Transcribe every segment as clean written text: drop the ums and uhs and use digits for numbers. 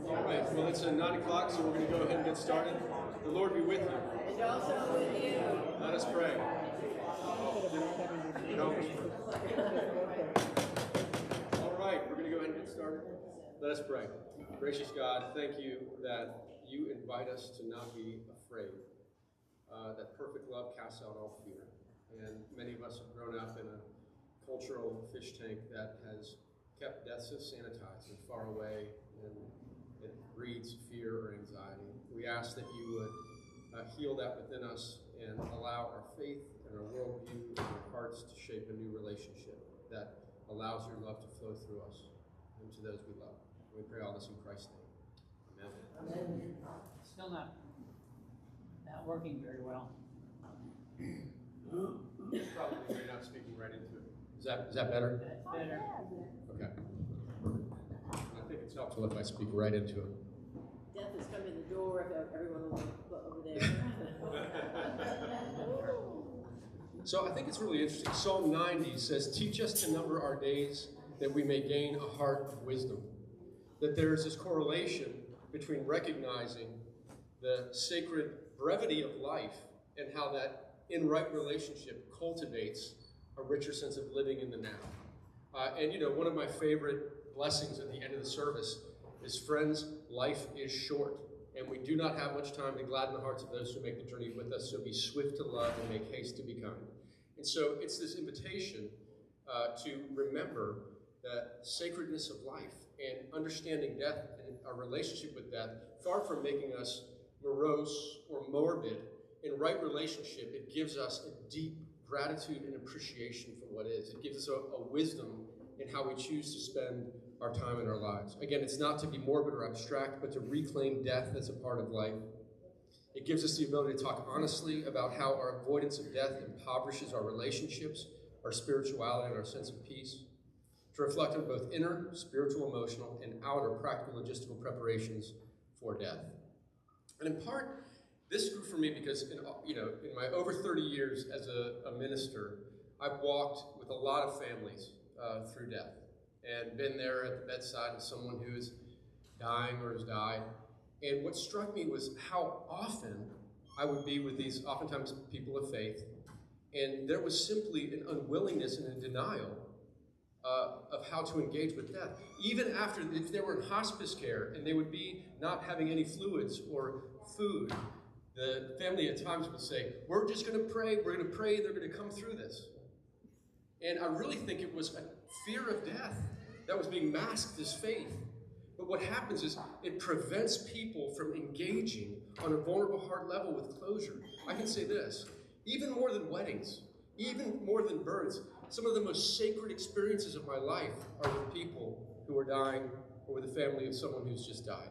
All right, well, it's 9 o'clock, so we're going to go ahead and get started. The Lord be with you. And also with you. Let us pray. All right, we're going to go ahead and get started. Let us pray. Gracious God, thank you that you invite us to not be afraid. That perfect love casts out all fear. And many of us have grown up in a cultural fish tank that has kept death so sanitized and far away, and it breeds fear or anxiety. We ask that you would heal that within us and allow our faith and our worldview and our hearts to shape a new relationship that allows your love to flow through us and to those we love. We pray all this in Christ's name. Amen. Still not working very well. Probably you're not speaking right into it. Is that better? That's better. Okay. I think it's helpful if I speak right into it. Death is coming to the door if everyone will look over there. So I think it's really interesting. Psalm 90 says, "Teach us to number our days that we may gain a heart of wisdom." That there's this correlation between recognizing the sacred brevity of life and how that in right relationship cultivates a richer sense of living in the now. And you know, one of my favorite blessings at the end of the service is, friends, life is short, and we do not have much time to gladden the hearts of those who make the journey with us, so be swift to love and make haste to be kind. And so it's this invitation to remember the sacredness of life and understanding death and our relationship with death, far from making us morose or morbid. In right relationship, it gives us a deep gratitude and appreciation for what is. It gives us a wisdom in how we choose to spend our time in our lives. Again, it's not to be morbid or abstract, but to reclaim death as a part of life. It gives us the ability to talk honestly about how our avoidance of death impoverishes our relationships, our spirituality, and our sense of peace. To reflect on both inner, spiritual, emotional, and outer practical logistical preparations for death. And in part, this grew for me because in my over 30 years as a minister, I've walked with a lot of families through death and been there at the bedside of someone who is dying or has died. And what struck me was how often I would be with these, oftentimes, people of faith, and there was simply an unwillingness and a denial of how to engage with death. Even after, if they were in hospice care and they would be not having any fluids or food, the family at times would say, "We're just going to pray, they're going to come through this." And I really think it was a fear of death that was being masked as faith. But what happens is it prevents people from engaging on a vulnerable heart level with closure. I can say this, even more than weddings, even more than births, some of the most sacred experiences of my life are with people who are dying or with the family of someone who's just died.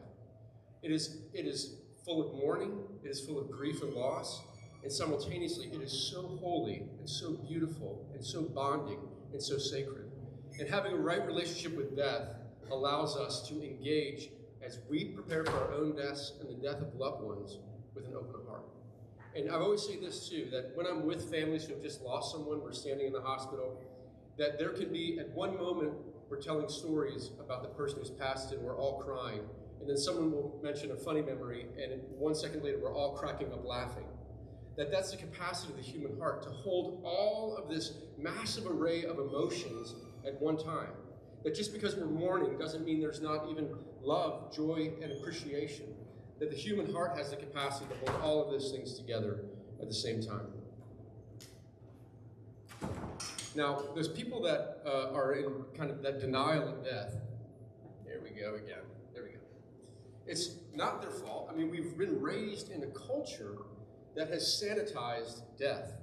It is full of mourning, it is full of grief and loss, and simultaneously it is so holy and so beautiful and so bonding and so sacred. And having a right relationship with death allows us to engage as we prepare for our own deaths and the death of loved ones with an open heart. And I always say this too, that when I'm with families who have just lost someone, we're standing in the hospital, that there can be, at one moment, we're telling stories about the person who's passed and we're all crying. And then someone will mention a funny memory, and 1 second later, we're all cracking up laughing. That's the capacity of the human heart, to hold all of this massive array of emotions at one time. That just because we're mourning doesn't mean there's not even love, joy, and appreciation. That the human heart has the capacity to hold all of those things together at the same time. Now, there's people that are in kind of that denial of death. There we go again. There we go. It's not their fault. I mean, we've been raised in a culture that has sanitized death.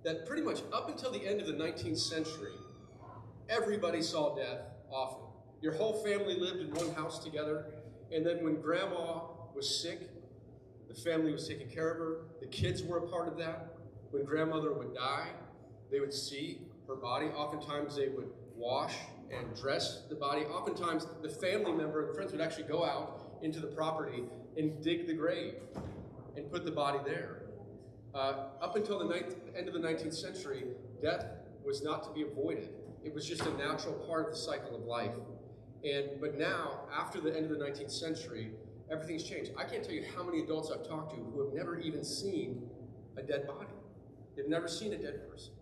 That pretty much up until the end of the 19th century, everybody saw death often. Your whole family lived in one house together, and then when grandma was sick, the family was taking care of her. The kids were a part of that. When grandmother would die, they would see her body. Oftentimes they would wash and dress the body. Oftentimes the family member and friends would actually go out into the property and dig the grave and put the body there. Up until the end of the 19th century, death was not to be avoided. It was just a natural part of the cycle of life. But now, after the end of the 19th century, everything's changed. I can't tell you how many adults I've talked to who have never even seen a dead body. They've never seen a dead person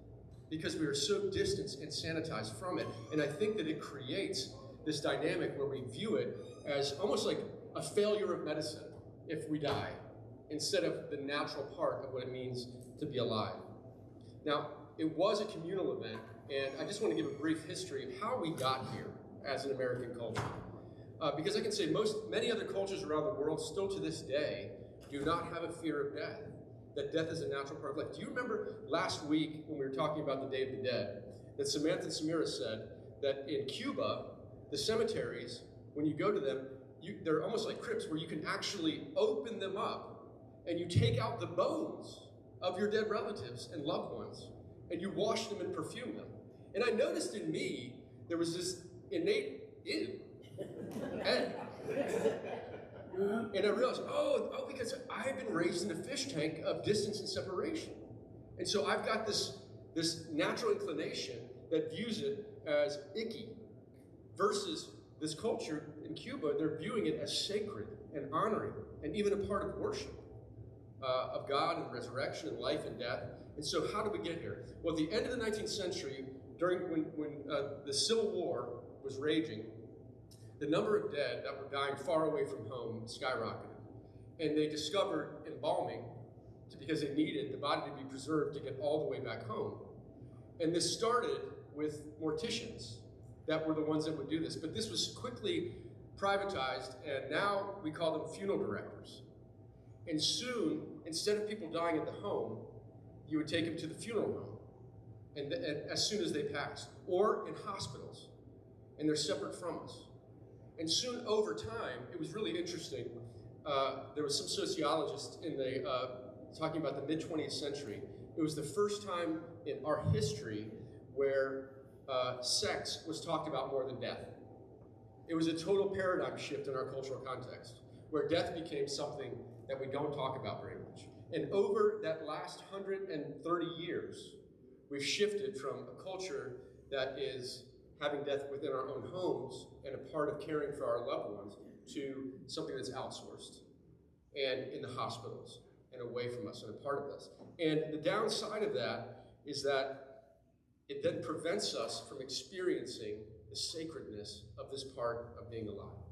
because we are so distanced and sanitized from it. And I think that it creates this dynamic where we view it as almost like a failure of medicine if we die, instead of the natural part of what it means to be alive. Now, it was a communal event, and I just want to give a brief history of how we got here as an American culture. Because I can say many other cultures around the world still to this day do not have a fear of death, that death is a natural part of life. Do you remember last week when we were talking about the Day of the Dead, that Samantha and Samira said that in Cuba, the cemeteries, when you go to them, they're almost like crypts where you can actually open them up and you take out the bones of your dead relatives and loved ones and you wash them and perfume them. And I noticed in me, there was this innate ew. And I realized, because I've been raised in a fish tank of distance and separation. And so I've got this natural inclination that views it as icky, versus this culture in Cuba, they're viewing it as sacred and honoring, and even a part of worship of God and resurrection and life and death. And so how did we get here? Well, at the end of the 19th century, when the Civil War was raging, the number of dead that were dying far away from home skyrocketed. And they discovered embalming because they needed the body to be preserved to get all the way back home. And this started with morticians that were the ones that would do this. But this was quickly privatized, and now we call them funeral directors. And soon, instead of people dying at the home, you would take them to the funeral home, and as soon as they passed, or in hospitals, and they're separate from us. And soon, over time, it was really interesting. There was some sociologists talking about the mid-20th century. It was the first time in our history where sex was talked about more than death. It was a total paradigm shift in our cultural context, where death became something that we don't talk about very much. And over that last 130 years, we've shifted from a culture that is having death within our own homes and a part of caring for our loved ones to something that's outsourced and in the hospitals and away from us and a part of us. And the downside of that is that it then prevents us from experiencing the sacredness of this part of being alive.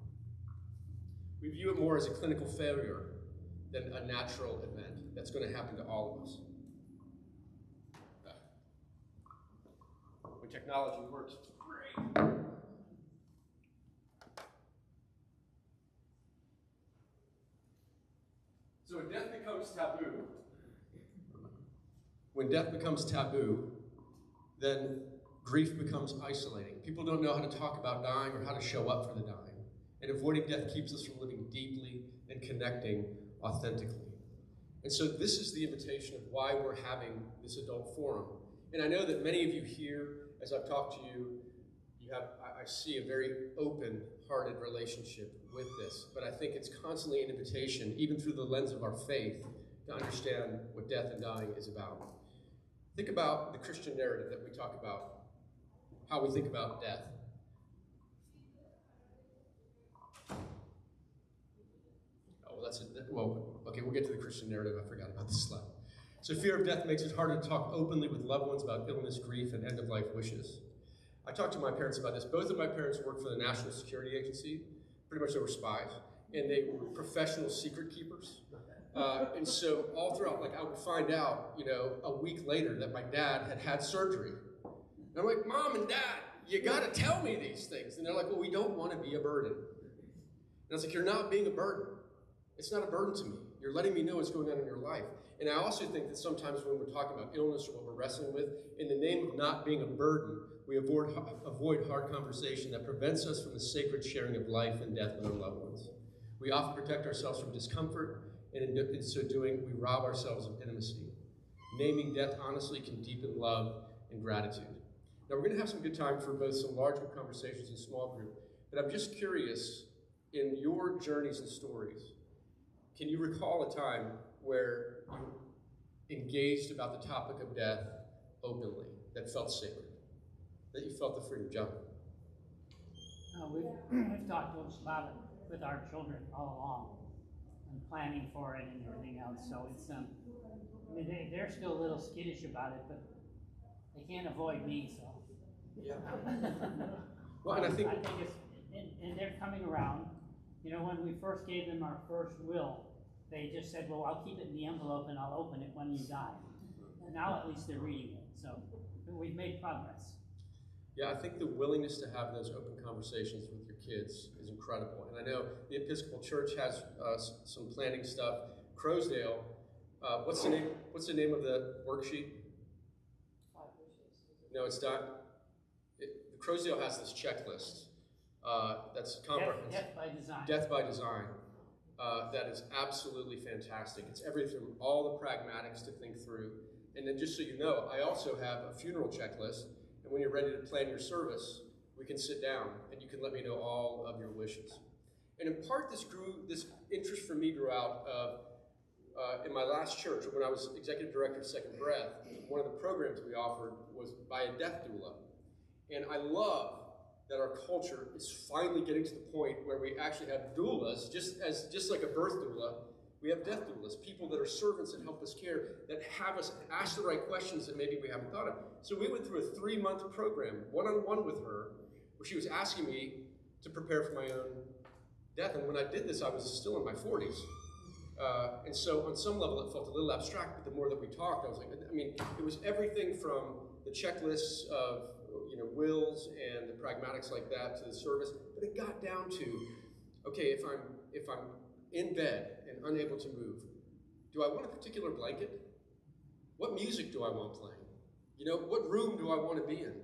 We view it more as a clinical failure than a natural event that's going to happen to all of us. When technology works, it's great. So when death becomes taboo, then grief becomes isolating. People don't know how to talk about dying or how to show up for the dying. And avoiding death keeps us from living deeply and connecting authentically. And so this is the invitation of why we're having this adult forum. And I know that many of you here, as I've talked to you, I see a very open-hearted relationship with this. But I think it's constantly an invitation, even through the lens of our faith, to understand what death and dying is about. Think about the Christian narrative that we talk about, how we think about death. Okay, we'll get to the Christian narrative. I forgot about this slide. So fear of death makes it harder to talk openly with loved ones about illness, grief, and end-of-life wishes. I talked to my parents about this. Both of my parents worked for the National Security Agency. Pretty much they were spies, and they were professional secret keepers. And so all throughout, I would find out, a week later that my dad had surgery. And I'm like, Mom and Dad, you got to tell me these things. And they're like, well, we don't want to be a burden. And I was like, you're not being a burden. It's not a burden to me. You're letting me know what's going on in your life. And I also think that sometimes when we're talking about illness or what we're wrestling with, in the name of not being a burden, we avoid hard conversation that prevents us from the sacred sharing of life and death with our loved ones. We often protect ourselves from discomfort, and in so doing, we rob ourselves of intimacy. Naming death honestly can deepen love and gratitude. Now, we're going to have some good time for both some large group conversations and small group, but I'm just curious, in your journeys and stories, can you recall a time where engaged about the topic of death openly, that felt sacred, that you felt the freedom? John? We've talked to us about it with our children all along, and planning for it and everything else. So it's I mean, they're still a little skittish about it, but they can't avoid me. So Yeah. Well, and I think it's and they're coming around. You know, when we first gave them our first will, they just said, "Well, I'll keep it in the envelope and I'll open it when you die." And now at least they're reading it, so we've made progress. Yeah, I think the willingness to have those open conversations with your kids is incredible. And I know the Episcopal Church has some planning stuff. Crowsdale, what's the name of the worksheet? No, it's not. Crowsdale has this checklist that's comprehensive. Death by design. Death by design. That is absolutely fantastic. It's everything from all the pragmatics to think through. And then just so you know, I also have a funeral checklist. And when you're ready to plan your service, we can sit down and you can let me know all of your wishes. And in part, this interest for me grew out of, in my last church, when I was executive director of Second Breath, one of the programs we offered was by a death doula. And I love that our culture is finally getting to the point where we actually have doulas, just like a birth doula, we have death doulas, people that are servants that help us care, that have us ask the right questions that maybe we haven't thought of. So we went through a 3-month program, one-on-one with her, where she was asking me to prepare for my own death. And when I did this, I was still in my 40s. And so on some level, it felt a little abstract, but the more that we talked, I was like, I mean, it was everything from the checklists of, wills and the pragmatics like that to the service, but it got down to, okay, if I'm in bed and unable to move, do I want a particular blanket? What music do I want playing? What room do I want to be in?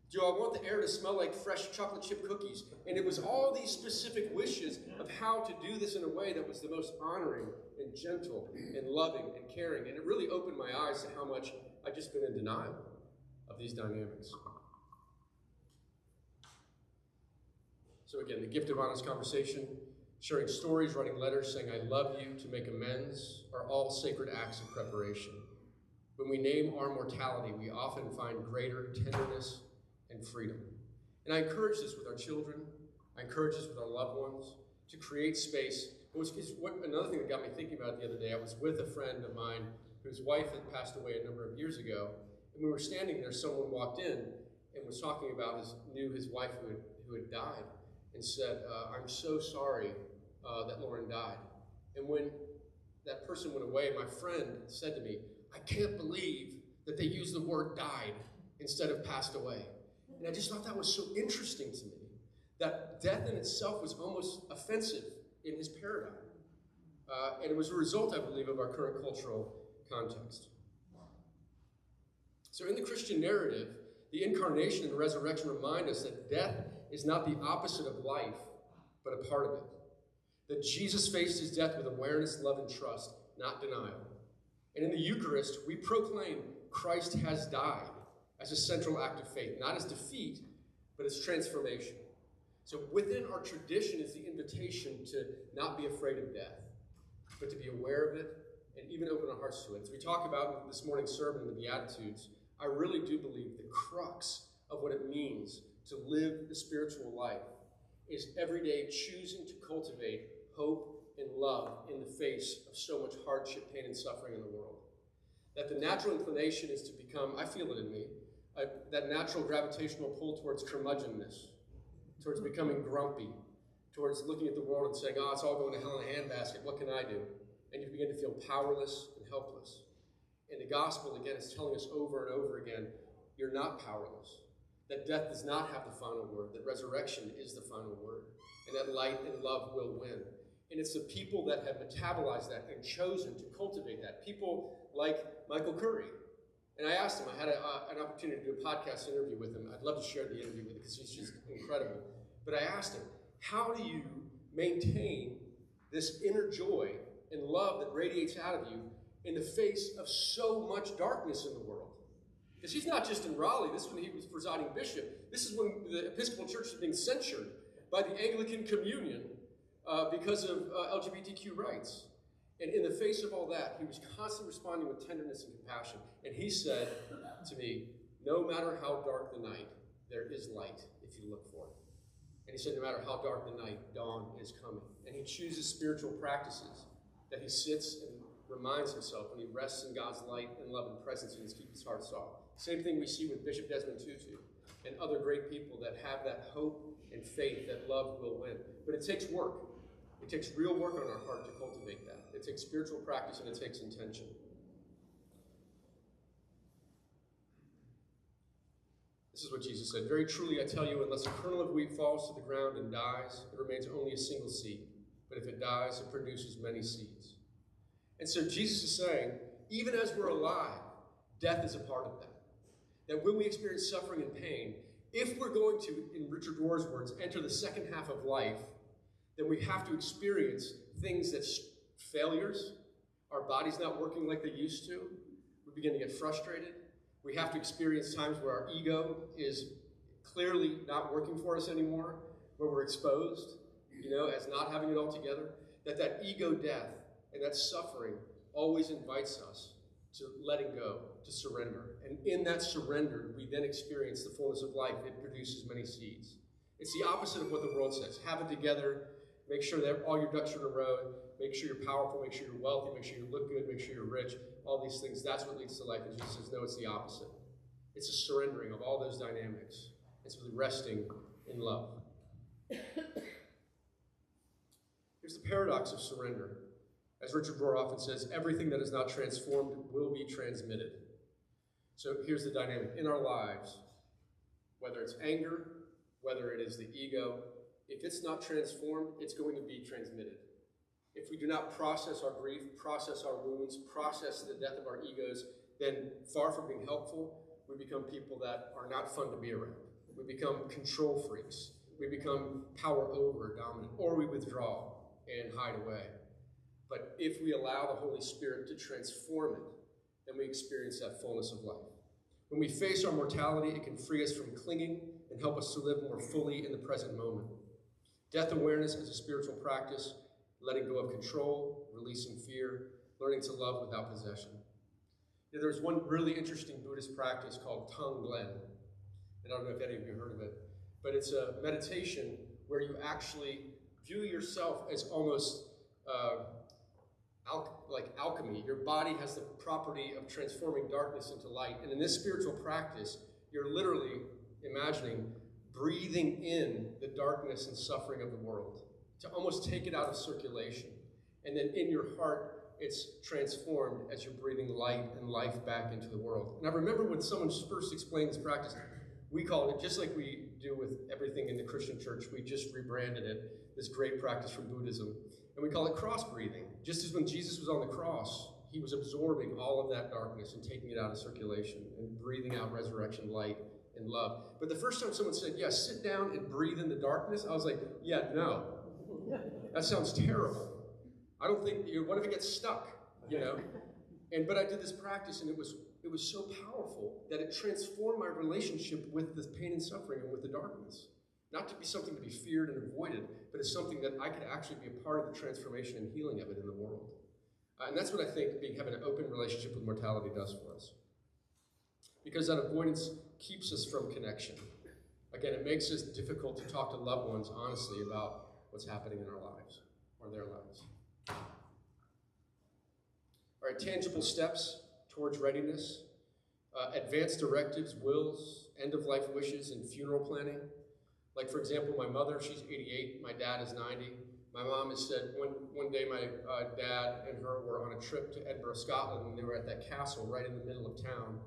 Do I want the air to smell like fresh chocolate chip cookies? And it was all these specific wishes of how to do this in a way that was the most honoring and gentle and loving and caring. And it really opened my eyes to how much I'd just been in denial of these dynamics. So again, the gift of honest conversation, sharing stories, writing letters, saying I love you to make amends are all sacred acts of preparation. When we name our mortality, we often find greater tenderness and freedom. And I encourage this with our children. I encourage this with our loved ones to create space. Another thing that got me thinking about it the other day, I was with a friend of mine whose wife had passed away a number of years ago. And we were standing there, someone walked in and was talking about his wife who had died, and said, I'm so sorry that Lauren died. And when that person went away, my friend said to me, I can't believe that they used the word died instead of passed away. And I just thought that was so interesting to me, that death in itself was almost offensive in his paradigm. And it was a result, I believe, of our current cultural context. So in the Christian narrative, the incarnation and the resurrection remind us that death is not the opposite of life, but a part of it. That Jesus faced his death with awareness, love, and trust, not denial. And in the Eucharist, we proclaim Christ has died as a central act of faith, not as defeat, but as transformation. So within our tradition is the invitation to not be afraid of death, but to be aware of it and even open our hearts to it. As we talk about in this morning's sermon in the Beatitudes, I really do believe the crux of what it means to live the spiritual life is every day choosing to cultivate hope and love in the face of so much hardship, pain, and suffering in the world. That the natural inclination is to become, I feel it in me, that natural gravitational pull towards curmudgeonness, towards becoming grumpy, towards looking at the world and saying, it's all going to hell in a handbasket, what can I do? And you begin to feel powerless and helpless. And the gospel, again, is telling us over and over again, you're not powerless. That death does not have the final word, that resurrection is the final word, and that light and love will win. And it's the people that have metabolized that and chosen to cultivate that. People like Michael Curry. And I asked him, I had an opportunity to do a podcast interview with him. I'd love to share the interview with him because he's just incredible. But I asked him, how do you maintain this inner joy and love that radiates out of you in the face of so much darkness in the world? Because he's not just in Raleigh. This is when he was presiding bishop. This is when the Episcopal Church is being censured by the Anglican Communion because of LGBTQ rights. And in the face of all that, he was constantly responding with tenderness and compassion. And he said to me, no matter how dark the night, there is light if you look for it. And he said, no matter how dark the night, dawn is coming. And he chooses spiritual practices that he sits and reminds himself when he rests in God's light and love and presence and keeps his heart soft. Same thing we see with Bishop Desmond Tutu and other great people that have that hope and faith that love will win. But it takes work. It takes real work on our heart to cultivate that. It takes spiritual practice and it takes intention. This is what Jesus said. Very truly I tell you, unless a kernel of wheat falls to the ground and dies, it remains only a single seed. But if it dies, it produces many seeds. And so Jesus is saying, even as we're alive, death is a part of that. That when we experience suffering and pain, if we're going to, in Richard Rohr's words, enter the second half of life, then we have to experience things that failures, our body's not working like they used to, we begin to get frustrated. We have to experience times where our ego is clearly not working for us anymore, where we're exposed, as not having it all together. That ego death and that suffering always invites us to letting go, to surrender. And in that surrender, we then experience the fullness of life. It produces many seeds. It's the opposite of what the world says. Have it together, make sure that all your ducks are in a row, make sure you're powerful, make sure you're wealthy, make sure you look good, make sure you're rich, all these things. That's what leads to life. And Jesus says, no, it's the opposite. It's a surrendering of all those dynamics. It's really resting in love. Here's the paradox of surrender. As Richard Rohr often says, everything that is not transformed will be transmitted. So here's the dynamic. In our lives, whether it's anger, whether it is the ego, if it's not transformed, it's going to be transmitted. If we do not process our grief, process our wounds, process the death of our egos, then far from being helpful, we become people that are not fun to be around. We become control freaks. We become power over dominant, or we withdraw and hide away. But if we allow the Holy Spirit to transform it, then we experience that fullness of life. When we face our mortality, it can free us from clinging and help us to live more fully in the present moment. Death awareness is a spiritual practice, letting go of control, releasing fear, learning to love without possession. There's one really interesting Buddhist practice called Tongue Glen. I don't know if any of you heard of it, but it's a meditation where you actually view yourself as almost like alchemy. Your body has the property of transforming darkness into light. And in this spiritual practice, you're literally imagining breathing in the darkness and suffering of the world, to almost take it out of circulation. And then in your heart, it's transformed as you're breathing light and life back into the world. And I remember when someone first explained this practice, we called it, just like we do with everything in the Christian church, we just rebranded it, this great practice from Buddhism. And we call it cross breathing. Just as when Jesus was on the cross, he was absorbing all of that darkness and taking it out of circulation and breathing out resurrection light and love. But the first time someone said, yeah, sit down and breathe in the darkness, I was like, yeah, no. That sounds terrible. I don't think, what if it gets stuck, But I did this practice, and it was so powerful that it transformed my relationship with the pain and suffering and with the darkness. Not to be something to be feared and avoided, but it's something that I could actually be a part of the transformation and healing of it in the world. And that's what I think having an open relationship with mortality does for us. Because that avoidance keeps us from connection. Again, it makes it difficult to talk to loved ones honestly about what's happening in our lives or their lives. All right, tangible steps towards readiness, advanced directives, wills, end-of-life wishes, and funeral planning. Like, for example, my mother, she's 88, my dad is 90. My mom has said one day my dad and her were on a trip to Edinburgh, Scotland, and they were at that castle right in the middle of town.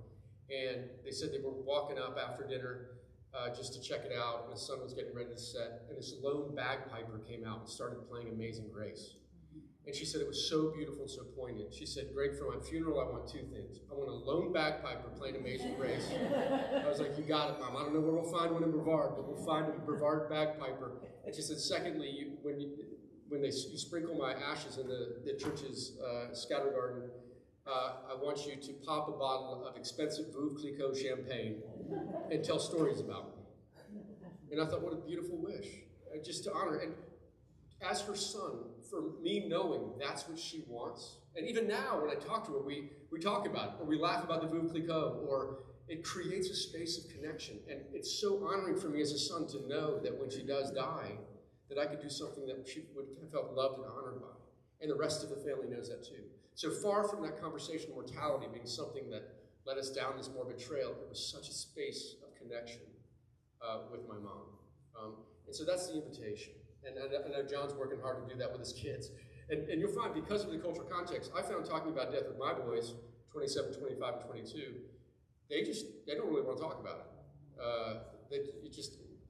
And they said they were walking up after dinner just to check it out, and the sun was getting ready to set, and this lone bagpiper came out and started playing Amazing Grace. And she said it was so beautiful and so poignant. She said, Greg, for my funeral, I want two things. I want a lone bagpiper playing Amazing Grace. I was like, you got it, Mom. I don't know where we'll find one in Brevard, but we'll find a Brevard bagpiper. And she said, secondly, when you sprinkle my ashes in the church's scatter garden, I want you to pop a bottle of expensive Veuve Clicquot champagne and tell stories about me. And I thought, what a beautiful wish, just to honor. And as her son, for me knowing that's what she wants, and even now when I talk to her, we talk about it, or we laugh about the Veuve Clicquot, or it creates a space of connection. And it's so honoring for me as a son to know that when she does die, that I could do something that she would have felt loved and honored by. And the rest of the family knows that too. So far from that conversation of mortality being something that led us down this morbid trail, it was such a space of connection with my mom. And so that's the invitation. And I know John's working hard to do that with his kids. And you'll find, because of the cultural context, I found talking about death with my boys, 27, 25, and 22, they don't really want to talk about it.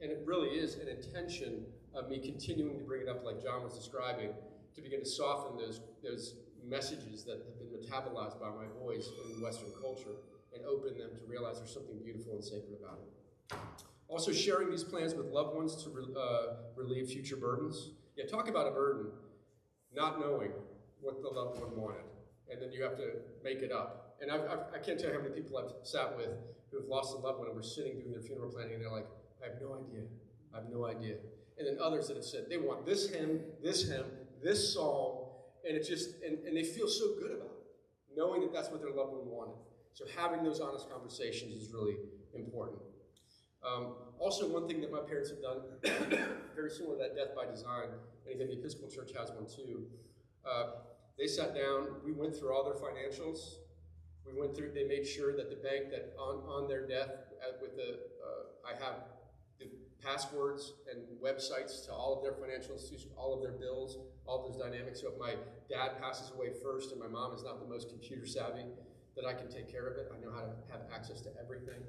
And it really is an intention of me continuing to bring it up, like John was describing, to begin to soften those messages that have been metabolized by my boys in Western culture and open them to realize there's something beautiful and sacred about it. Also, sharing these plans with loved ones to relieve future burdens. Yeah, talk about a burden, not knowing what the loved one wanted, and then you have to make it up. And I can't tell you how many people I've sat with who have lost a loved one and were sitting doing their funeral planning, and they're like, I have no idea. And then others that have said they want this hymn, this psalm, and and they feel so good about it, knowing that that's what their loved one wanted. So having those honest conversations is really important. Also, one thing that my parents have done, very similar to that death by design, and even the Episcopal Church has one too, they sat down, we went through all their financials, they made sure that the bank that on their death, I have the passwords and websites to all of their financial institutions, all of their bills, all of those dynamics. So if my dad passes away first and my mom is not the most computer savvy, that I can take care of it. I know how to have access to everything.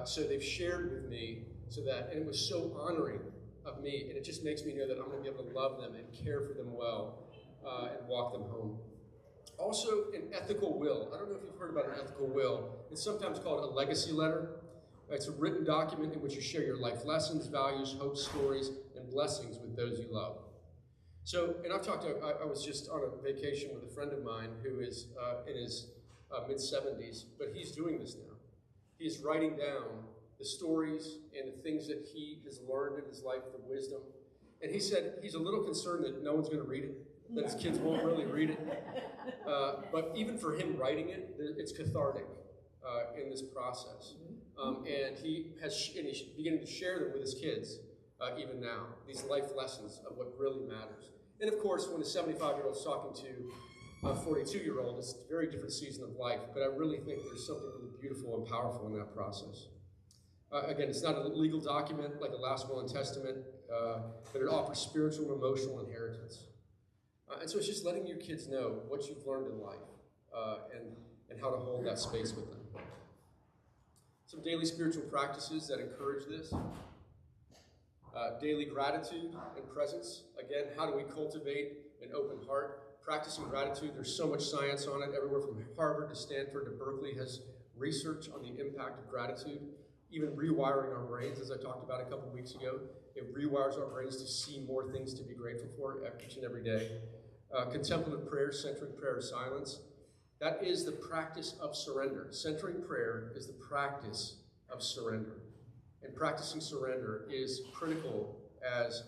So they've shared with me and it was so honoring of me, and it just makes me know that I'm going to be able to love them and care for them well and walk them home. Also, an ethical will. I don't know if you've heard about an ethical will. It's sometimes called a legacy letter. It's a written document in which you share your life lessons, values, hopes, stories, and blessings with those you love. So, and I was just on a vacation with a friend of mine who is in his mid-70s, but he's doing this now. He's writing down the stories and the things that he has learned in his life, the wisdom. And he said he's a little concerned that no one's going to read it, that his kids won't really read it. But even for him writing it, it's cathartic in this process. And he's beginning to share them with his kids even now, these life lessons of what really matters. And of course, when a 75-year-old's talking to a 42-year-old, it's a very different season of life, but I really think there's something really beautiful and powerful in that process. Again, it's not a legal document like a last will and testament, but it offers spiritual and emotional inheritance. And so it's just letting your kids know what you've learned in life and how to hold that space with them. Some daily spiritual practices that encourage this. Daily gratitude and presence. Again, how do we cultivate an open heart? Practicing gratitude, there's so much science on it. Everywhere from Harvard to Stanford to Berkeley has research on the impact of gratitude. Even rewiring our brains, as I talked about a couple weeks ago. It rewires our brains to see more things to be grateful for each and every day. Contemplative prayer, centering prayer of silence. That is the practice of surrender. Centering prayer is the practice of surrender. And practicing surrender is critical as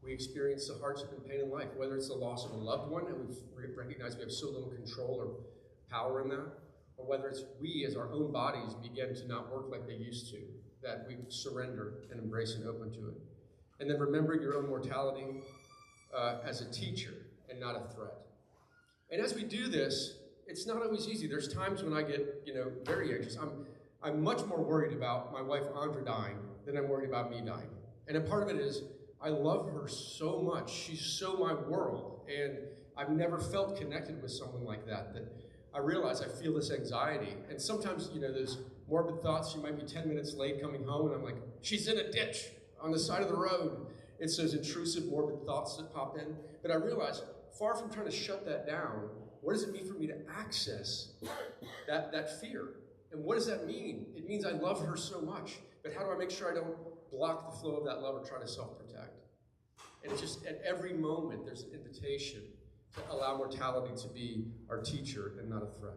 we experience the hardship and pain in life, whether it's the loss of a loved one, and we recognize we have so little control or power in that, or whether it's we as our own bodies begin to not work like they used to, that we surrender and embrace and open to it. And then remembering your own mortality as a teacher and not a threat. And as we do this, it's not always easy. There's times when I get, very anxious. I'm much more worried about my wife Andra dying than I'm worried about me dying. And a part of it is I love her so much. She's so my world. And I've never felt connected with someone like that I realize I feel this anxiety. And sometimes, those morbid thoughts, she might be 10 minutes late coming home, and I'm like, she's in a ditch on the side of the road. It's those intrusive, morbid thoughts that pop in. But I realize, far from trying to shut that down, what does it mean for me to access that fear? And what does that mean? It means I love her so much. But how do I make sure I don't block the flow of that love or try to self-protect? And it's just at every moment there's an invitation to allow mortality to be our teacher and not a threat.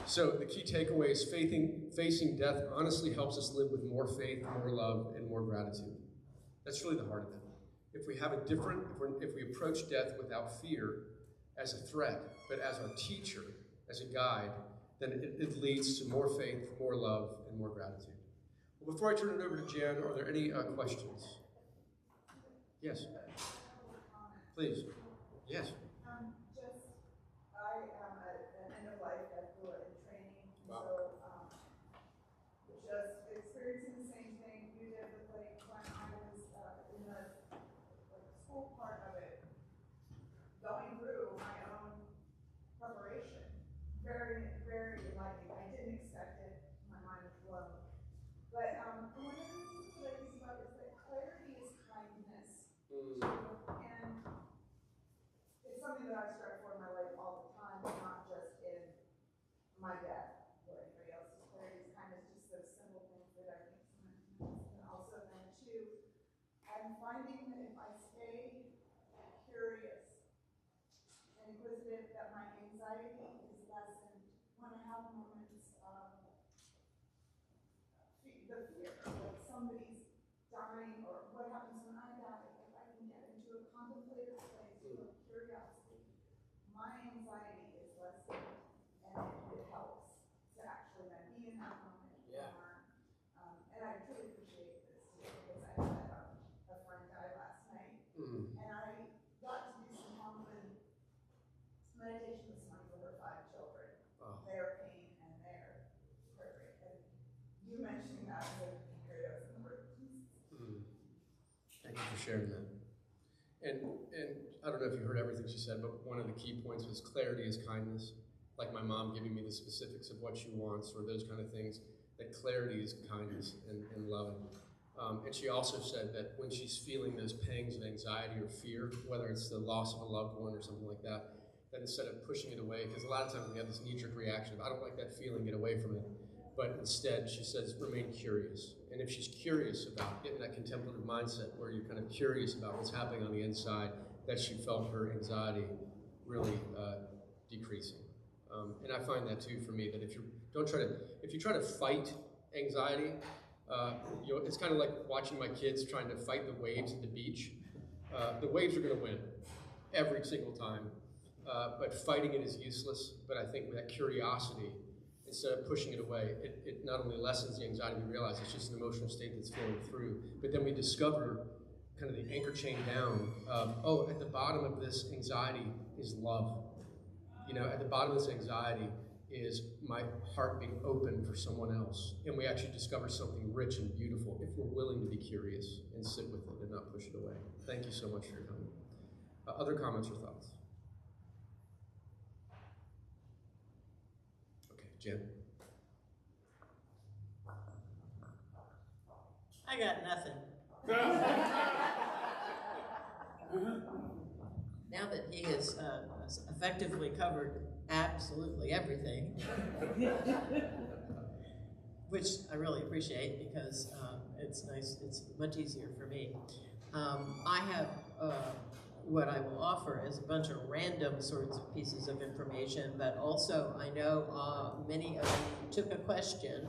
So the key takeaway is facing death honestly helps us live with more faith, more love, and more gratitude. That's really the heart of it. if we have a different, if we approach death without fear as a threat, but as our teacher, as a guide, then it leads to more faith, more love, and more gratitude. Well, before I turn it over to Jan, are there any questions? Yes. Please. Yes. I am an end-of-life death doula in training, Wow. so just experiencing the same thing you did with when I was in the school part of it, going through my own preparation. Very, very enlightening. I didn't expect it. My mind was blown. But one of the things that I think about is that clarity is kindness. And it's something that I strive for in my life all the time, not just in my death or anybody else's. Clarity is kindness, just those simple things that I think sometimes. And also then too, I'm finding that if I stay curious and inquisitive, that my anxiety is lessened when I have moments of the fear, like somebody's dying or what happens when I die. If I can get into a contemplative place of curiosity, my anxiety is lessened, and it helps to actually then be in that moment. Yeah. And I truly appreciate this too, because I had a friend die last night, and I got to do some Hamlin meditation this morning for her 5 children, their pain and their heartbreak. And you mentioning that was a period of some Thank you for sharing that. And I don't know if you heard everything she said, but one of the key points was clarity is kindness. Like my mom giving me the specifics of what she wants or those kind of things, that clarity is kindness and loving. And she also said that when she's feeling those pangs of anxiety or fear, whether it's the loss of a loved one or something like that, that instead of pushing it away, because a lot of times we have this knee-jerk reaction of, I don't like that feeling, get away from it. But instead, she says, remain curious. And if she's curious about getting that contemplative mindset where you're kind of curious about what's happening on the inside, that she felt her anxiety really decreasing. And I find that too for me, that if you try to fight anxiety, it's kind of like watching my kids trying to fight the waves at the beach. The waves are going to win every single time, but fighting it is useless. But I think with that curiosity, instead of pushing it away, it not only lessens the anxiety, we realize it's just an emotional state that's flowing through, but then we discover kind of the anchor chain down of, at the bottom of this anxiety is love. At the bottom of this anxiety is my heart being open for someone else. And we actually discover something rich and beautiful if we're willing to be curious and sit with it and not push it away. Thank you so much for your comment. Other comments or thoughts? Jen? I got nothing. Now that he has effectively covered absolutely everything, which I really appreciate because it's nice, it's much easier for me. I have what I will offer is a bunch of random sorts of pieces of information, but also I know many of you took a question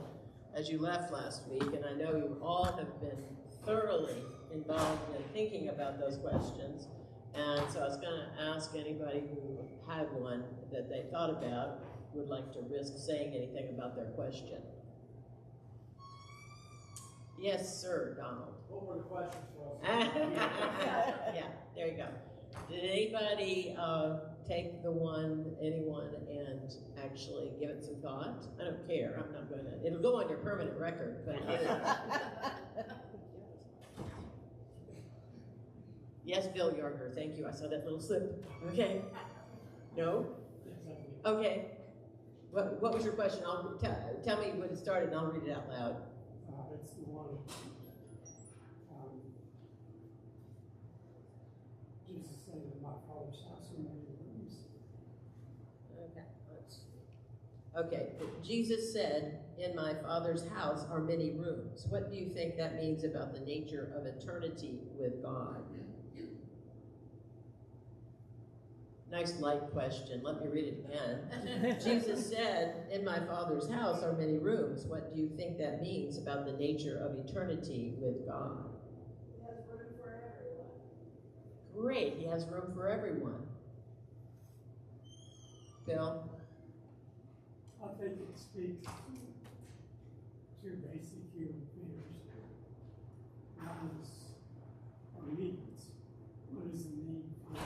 as you left last week, and I know you all have been thoroughly involved in thinking about those questions, and so I was going to ask anybody who had one that they thought about would like to risk saying anything about their question. Yes, sir, Donald. What were the questions for us? Yeah, there you go. Did anybody take anyone, and actually give it some thought? I don't care. I'm not going to. It'll go on your permanent record. But yes, Bill Yarger. Thank you. I saw that little slip. Okay. No. Okay. What was your question? Tell me when it started, and I'll read it out loud. It's the one. Jesus said, in my Father's house are many rooms. Okay. Jesus said, in my Father's house are many rooms. What do you think that means about the nature of eternity with God? Nice light question. Let me read it again. Jesus said, in my Father's house are many rooms. What do you think that means about the nature of eternity with God? He has room for everyone. Great, he has room for everyone. Bill? I think it speaks to basic human fears. One is our needs. What is the need for a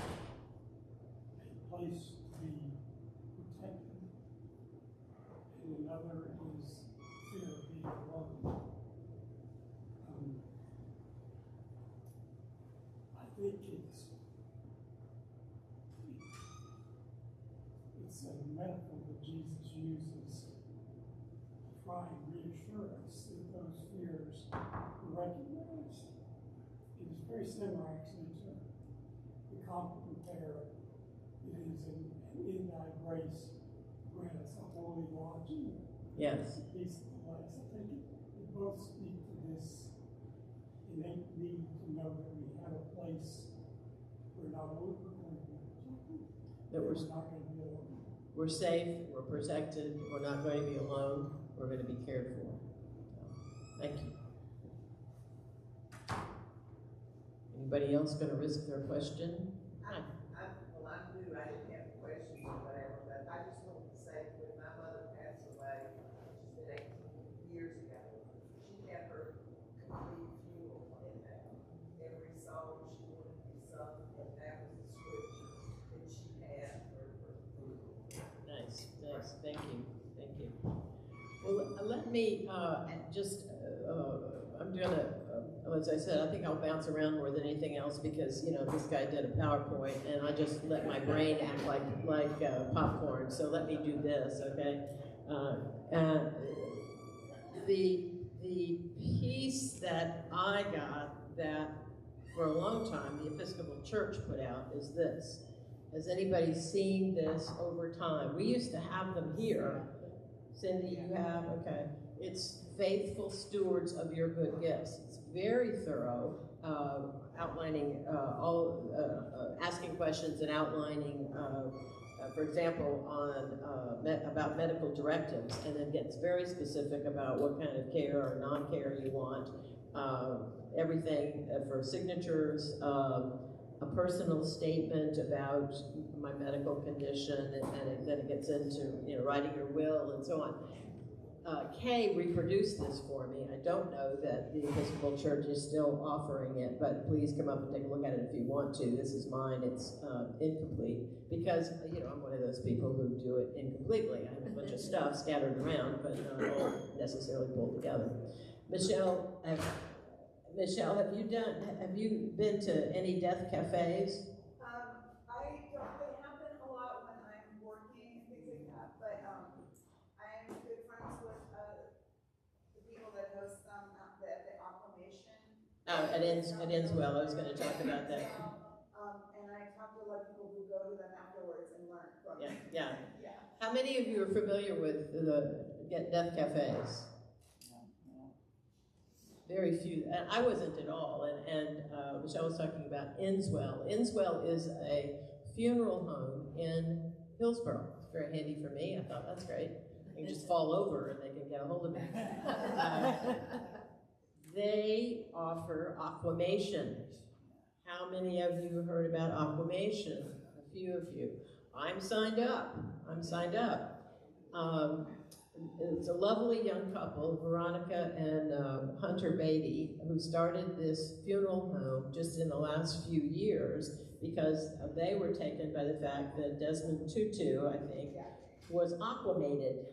place to be protected? And another is fear of being alone. I think it's a metaphor that Jesus uses to try and reassure us that those fears are recognized. It is very similar actually to the compliment there. It is in thy grace grant us a holy lodging. Yes. Peace of the place. I think it both speak to this innate need to know that we have a place where not only we're going to be protected, That we're not going to be alone. we're safe, we're protected, we're not going to be alone, we're going to be cared for. Thank you. Anybody else going to risk their question? Hi. Well, I'm new, I didn't have questions or whatever, but I just wanted to say that when my mother passed away, she's been 18 years ago, she had her complete funeral planned out. Every song she wanted to be sung, and that was the scripture that she had for funeral. Nice, nice. Thank you. Thank you. Well, let me I'm gonna, as I said, I think I'll bounce around more than anything else because, you know, this guy did a PowerPoint and I just let my brain act like popcorn. So let me do this, okay? The piece that I got that for a long time the Episcopal Church put out is this. Has anybody seen this over time? We used to have them here. Cindy, you have? Okay. It's Faithful Stewards of Your Good Gifts. It's very thorough, outlining asking questions and outlining, for example, on about medical directives, and then gets very specific about what kind of care or non-care you want. Everything for signatures, a personal statement about my medical condition, and then it gets into, you know, writing your will and so on. Kay reproduced this for me. I don't know that the Episcopal Church is still offering it, but please come up and take a look at it if you want to. This is mine. It's incomplete because, you know, I'm one of those people who do it incompletely. I have a bunch of stuff scattered around, but not all necessarily pulled together. Michelle, have you been to any death cafes? I don't really happen a lot when I'm working and things like that, but I'm good friends with the people that host them at the Aquamation. It ends well. I was going to talk about that. And I talk to a lot of people who go to them afterwards and learn from them. Yeah. How many of you are familiar with the death cafes? Very few. I wasn't at all. And Michelle was talking about Inswell. Inswell is a funeral home in Hillsborough. It's very handy for me. I thought, that's great. I can just fall over and they can get a hold of me. They offer Aquamation. How many of you heard about Aquamation? A few of you. I'm signed up. It's a lovely young couple, Veronica and Hunter Beatty, who started this funeral home just in the last few years because they were taken by the fact that Desmond Tutu, I think, was aquamated.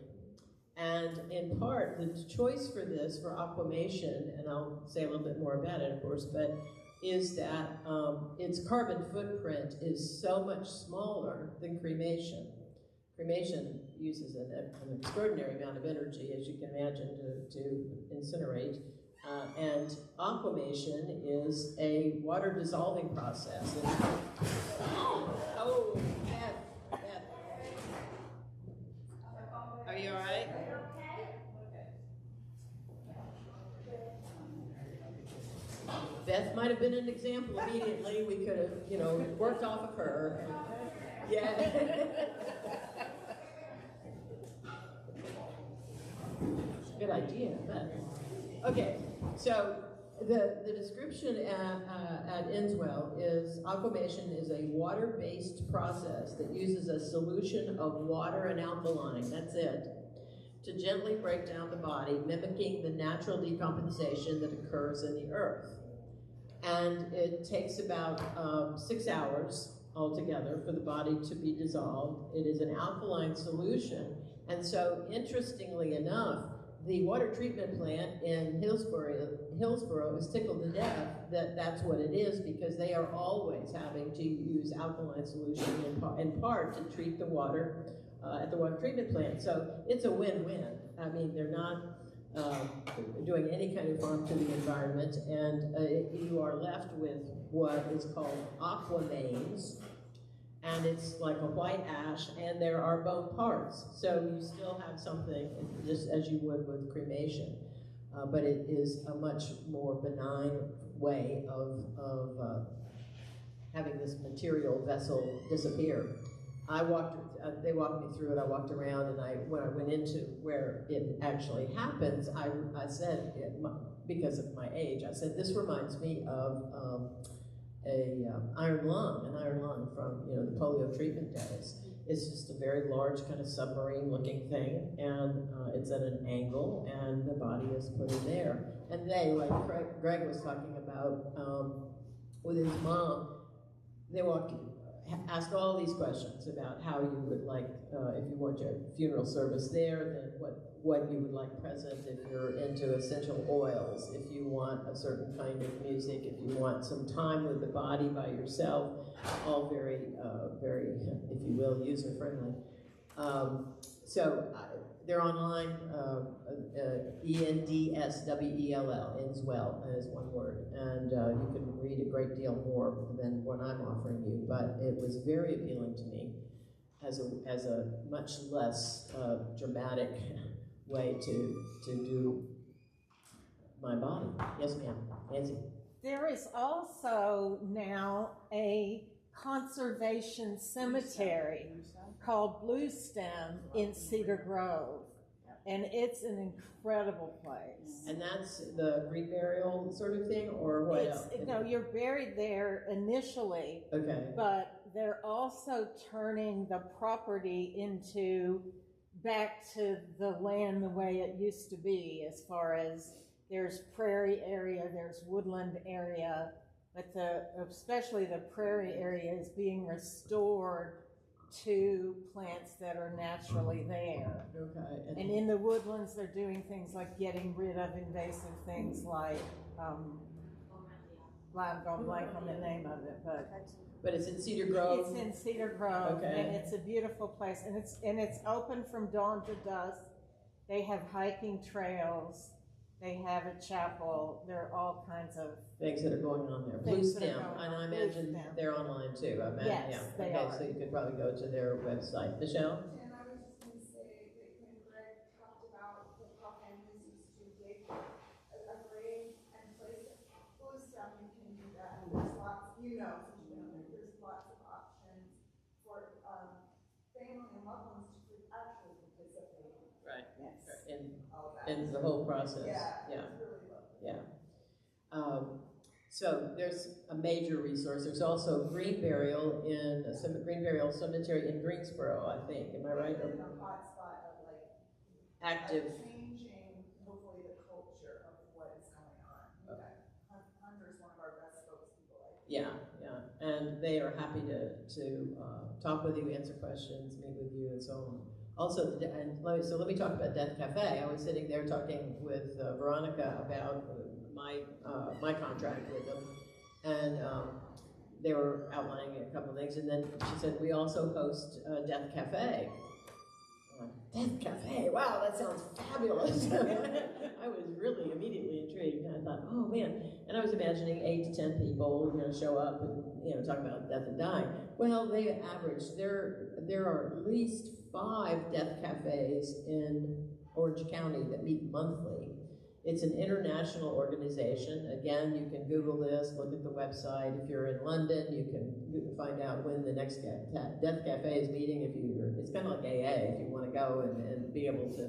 And in part, the choice for this, for Aquamation, and I'll say a little bit more about it, of course, but is that its carbon footprint is so much smaller than cremation. Cremation uses an extraordinary amount of energy, as you can imagine, to incinerate. And aquamation is a water dissolving process. And, Beth. Are you all right? Beth might have been an example immediately. We could have, you know, worked off of her. Yeah. Good idea, but okay. So The description at Innswell is aquamation is a water-based process that uses a solution of water and alkaline, that's it, to gently break down the body, mimicking the natural decomposition that occurs in the earth. And it takes about 6 hours altogether for the body to be dissolved. It is an alkaline solution, and so interestingly enough, the water treatment plant in Hillsborough is tickled to death that that's what it is, because they are always having to use alkaline solution in part to treat the water at the water treatment plant. So it's a win-win. I mean, they're not doing any kind of harm to the environment, and you are left with what is called aquamains, and it's like a white ash, and there are bone parts. So you still have something, just as you would with cremation, but it is a much more benign way of having this material vessel disappear. They walked me through it, I walked around, and when I went into where it actually happens, I said, because of my age, I said, this reminds me of an iron lung from the polio treatment days. It's just a very large kind of submarine-looking thing, and it's at an angle, and the body is put in there. And they, like Greg was talking about with his mom, they ask all these questions about how you would like, if you want your funeral service there, then what you would like present, if you're into essential oils, if you want a certain kind of music, if you want some time with the body by yourself, all very, very, if you will, user-friendly. They're online, ENDSWELL, Innswell is one word, and you can read a great deal more than what I'm offering you, but it was very appealing to me as a much less dramatic way to do my body. Yes, ma'am. Nancy? There is also now a conservation cemetery called Bluestem in Cedar Grove, and it's an incredible place. And that's the green burial sort of thing, or what else? No, you're buried there initially, okay, but they're also turning the property back to the land the way it used to be, as far as there's prairie area, there's woodland area, but especially the prairie area is being restored to plants that are naturally there. Okay. And in the woodlands, they're doing things like getting rid of invasive things like, I'm going blank on the name of it, but it's in Cedar Grove? It's in Cedar Grove, okay. And it's a beautiful place, and it's open from dawn to dusk. They have hiking trails. They have a chapel. There are all kinds of things that are going on there. Bluestem, and I imagine they're online too. Yes, yeah. they okay, are. So you could probably go to their website. Michelle? And I was just going to say that when Greg talked about how families used to dig a grave and place it, Bluestem, you can do that. There's lots, there's lots of options for family and loved ones to actually participate. Right. Yes. In the whole process. Yeah. It's really lovely. Yeah. So there's a major resource. There's also green burial cemetery in Greensboro, I think. Am I right? We're in a hot spot of Active. changing, hopefully, the culture of what is going on. Hunter's one of our best spokespeople. Yeah, and they are happy to talk with you, answer questions, meet with you, and so on. Also, let me talk about Death Cafe. I was sitting there talking with Veronica about my contract with them, and they were outlining a couple of things, and then she said, we also host Death Cafe. Death Cafe, wow, that sounds fabulous. I was really immediately intrigued, and I thought, oh man, and I was imagining 8 to 10 people, show up and, talk about death and dying. Well, they average, there are at least 5 death cafes in Orange County that meet monthly. It's an international organization. Again, you can Google this, look at the website. If you're in London, you can find out when the next Death Cafe is meeting. It's kind of like AA if you want to go and be able to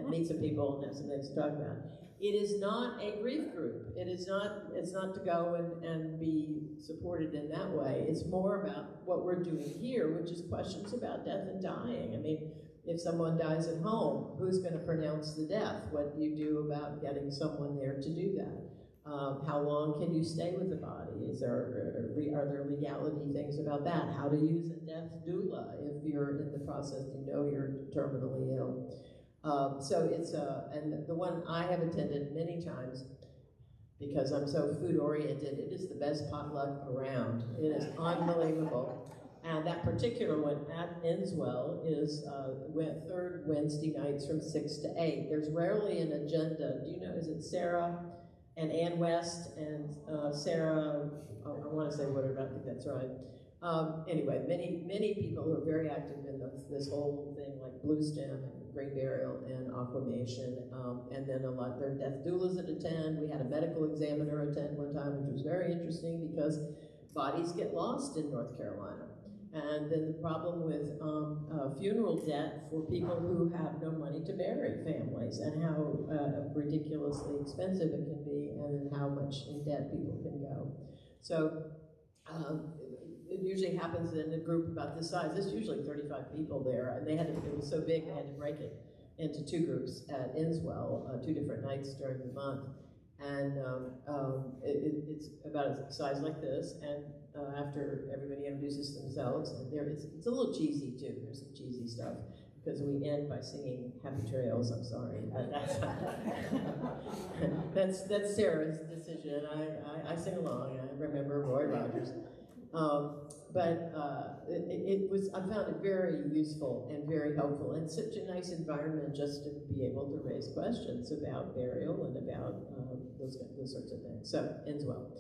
meet some people and have some things to talk about. It is not a grief group. It's not to go and be supported in that way. It's more about what we're doing here, which is questions about death and dying. I mean, if someone dies at home, who's going to pronounce the death? What do you do about getting someone there to do that? How long can you stay with the body? Are there legality things about that? How to use a death doula if you're in the process, you know you're terminally ill. So it's and the one I have attended many times because I'm so food oriented, it is the best potluck around. It is unbelievable. And that particular one at Inswell is third Wednesday nights from 6 to 8. There's rarely an agenda. Do you know, is it Sarah and Ann West and Sarah, I want to say whatever, I think that's right. Anyway, many people who are very active in this whole thing, like Blue Stem and Green Burial and Aquamation, and then there are death doulas that attend. We had a medical examiner attend one time, which was very interesting because bodies get lost in North Carolina. And then the problem with funeral debt for people who have no money to bury families, and how ridiculously expensive it can be, and how much in debt people can go. So it usually happens in a group about this size. There's usually 35 people there, and it was so big they had to break it into 2 groups at Inswell, 2 different nights during the month. And it's about a size like this, and after everybody introduces themselves, and it's a little cheesy too. There's some cheesy stuff because we end by singing "Happy Trails." I'm sorry, but that's Sarah's decision. I sing along. I remember Roy Rogers, but I found it very useful and very helpful, and such a nice environment just to be able to raise questions about burial and about those sorts of things. So ends well.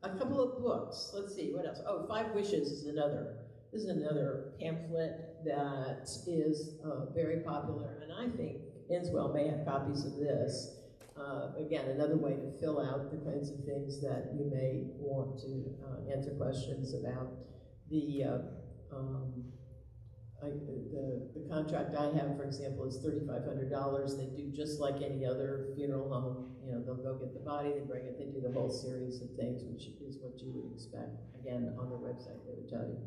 A couple of books. Let's see, what else? Oh, 5 Wishes is another. This is another pamphlet that is very popular, and I think Inswell may have copies of this. Again, another way to fill out the kinds of things that you may want to answer questions about. The contract I have, for example, is $3,500. They do just like any other funeral home. You know, they'll go get the body, they bring it, they do the whole series of things, which is what you would expect. Again, on their website, they would tell you.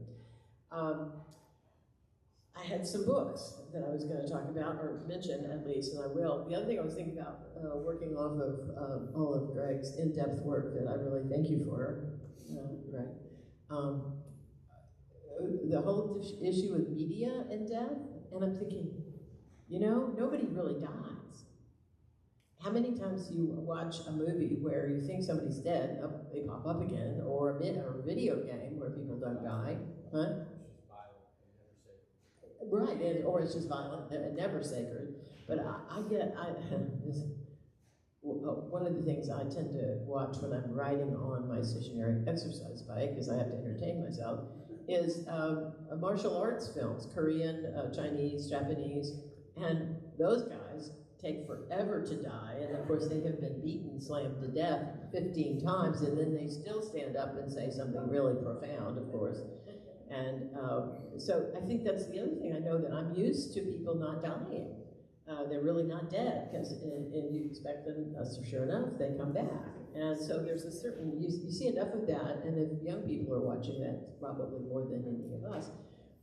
I had some books that I was going to talk about, or mention at least, and I will. The other thing I was thinking about, working off of all of Greg's in-depth work that I really thank you for, Greg. The whole issue with media and death, and I'm thinking, you know, nobody really dies. How many times do you watch a movie where you think somebody's dead, and they pop up again, or a video game where people don't die, huh? Right, or it's just violent and never sacred. But one of the things I tend to watch when I'm riding on my stationary exercise bike, because I have to entertain myself, is martial arts films, Korean, Chinese, Japanese, and those guys take forever to die, and of course they have been beaten, slammed to death 15 times, and then they still stand up and say something really profound, of course. And so I think that's the other thing. I know that I'm used to people not dying. They're really not dead, because and you expect them, sure enough, they come back. And so there's a certain, you see enough of that, and if young people are watching that, probably more than any of us,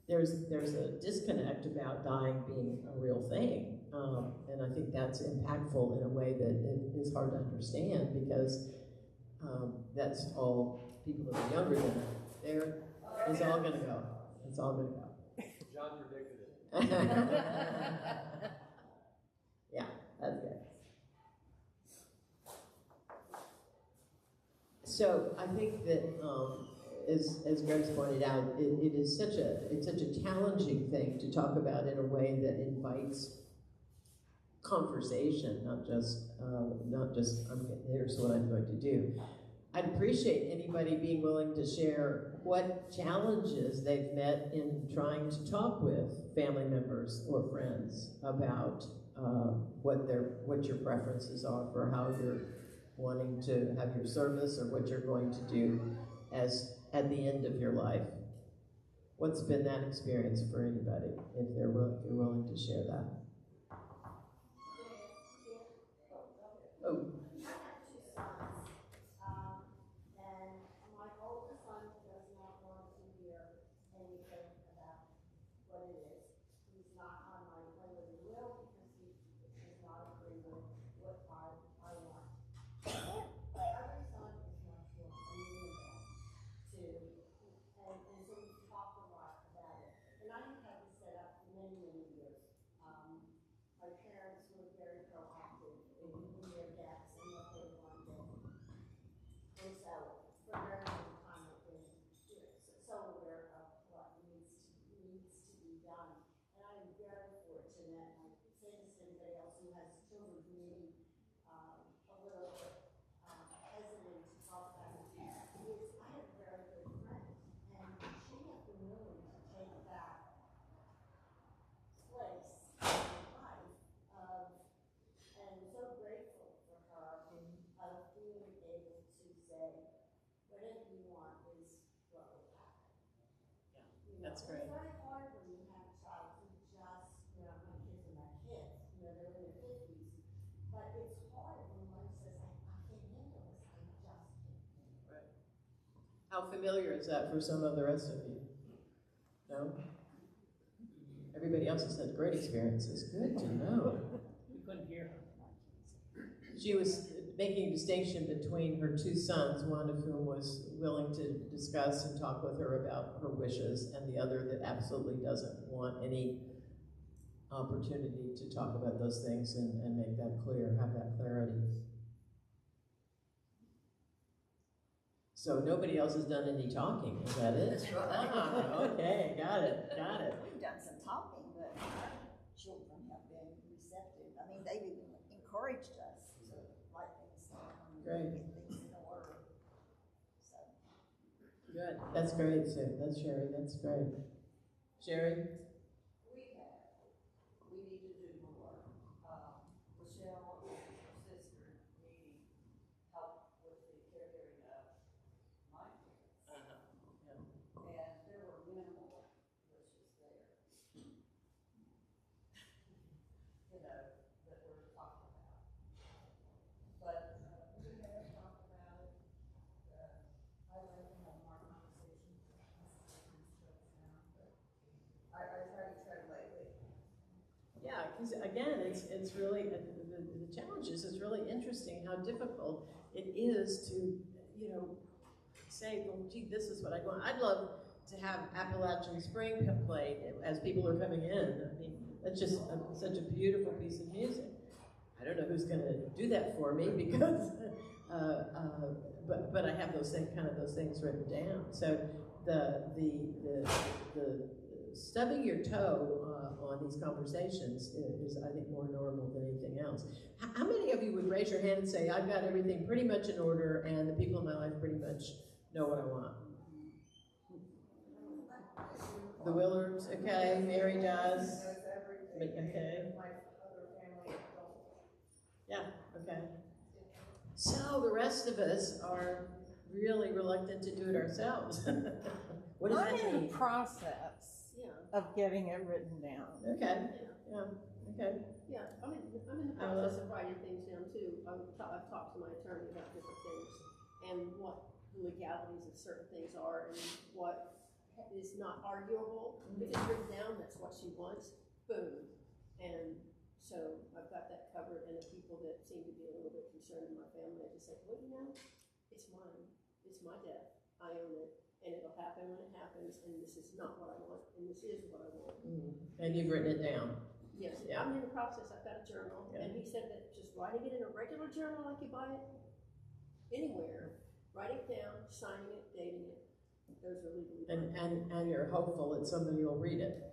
there's a disconnect about dying being a real thing. And I think that's impactful in a way that it is hard to understand, because that's all people that are younger than that. It's all going to go. It's all going to go. John predicted it. Yeah, that's good. So I think that, as Greg's pointed out, it is such a challenging thing to talk about in a way that invites conversation, not just here's what I'm going to do. I'd appreciate anybody being willing to share what challenges they've met in trying to talk with family members or friends about what your preferences are for how you're wanting to have your service, or what you're going to do as at the end of your life. What's been that experience for anybody, if you're willing to share that? That's great. It's very hard when you have a child who just, my kids are my kids, they're in their 50s. But it's hard when one says, I can't handle this, I just can't. Right. How familiar is that for some of the rest of you? No? Everybody else has had great experiences. Good to know. We couldn't hear her. She was making a distinction between her two sons, one of whom was willing to discuss and talk with her about her wishes, and the other that absolutely doesn't want any opportunity to talk about those things and make that clear, have that clarity. So nobody else has done any talking, is that it? That's right. Ah, okay, got it. We've done some talking, but our children have been receptive. I mean, they've even encouraged us to write things down and Great. get things in order. So. Good. That's great, Sue. That's Sherry. That's great. Sherry? We need to do more. Michelle and her sister need help with the caregiving of my kids. Yeah. And there were minimal wishes there. That we're talking about. But we have talked about it. I'd like to have more conversations with now, but I try to tread lightly. Yeah, because again, it's really, the challenge is, it's really interesting how difficult it is to, say, well, gee, this is what I want. I'd love to have Appalachian Spring played as people are coming in. I mean, that's just such a beautiful piece of music. I don't know who's going to do that for me because, but I have those things written down. So the stubbing your toe on these conversations is, I think, more normal than anything else. How many of you would raise your hand and say, I've got everything pretty much in order and the people in my life pretty much know what I want? The Willards, okay. Mary does. Okay. Yeah, okay. So the rest of us are really reluctant to do it ourselves. What does I'm that in mean? the process of getting it written down. Okay, yeah, okay. Yeah, I'm in the process of writing things down too. I've talked to my attorney about different things and what the legalities of certain things are and what is not arguable. If it's written down, that's what she wants, boom. And so I've got that covered, and the people that seem to be a little bit concerned in my family, I just say, well, it's mine. It's my death. I own it. And it'll happen when it happens, and this is not what I want, and this is what I want. And you've written it down. Yes, Yeah. I'm in the process, I've got a journal, Yeah. and he said that just writing it in a regular journal like you buy it anywhere, writing it down, signing it, dating it, those are legally binding. And you're hopeful that somebody will read it.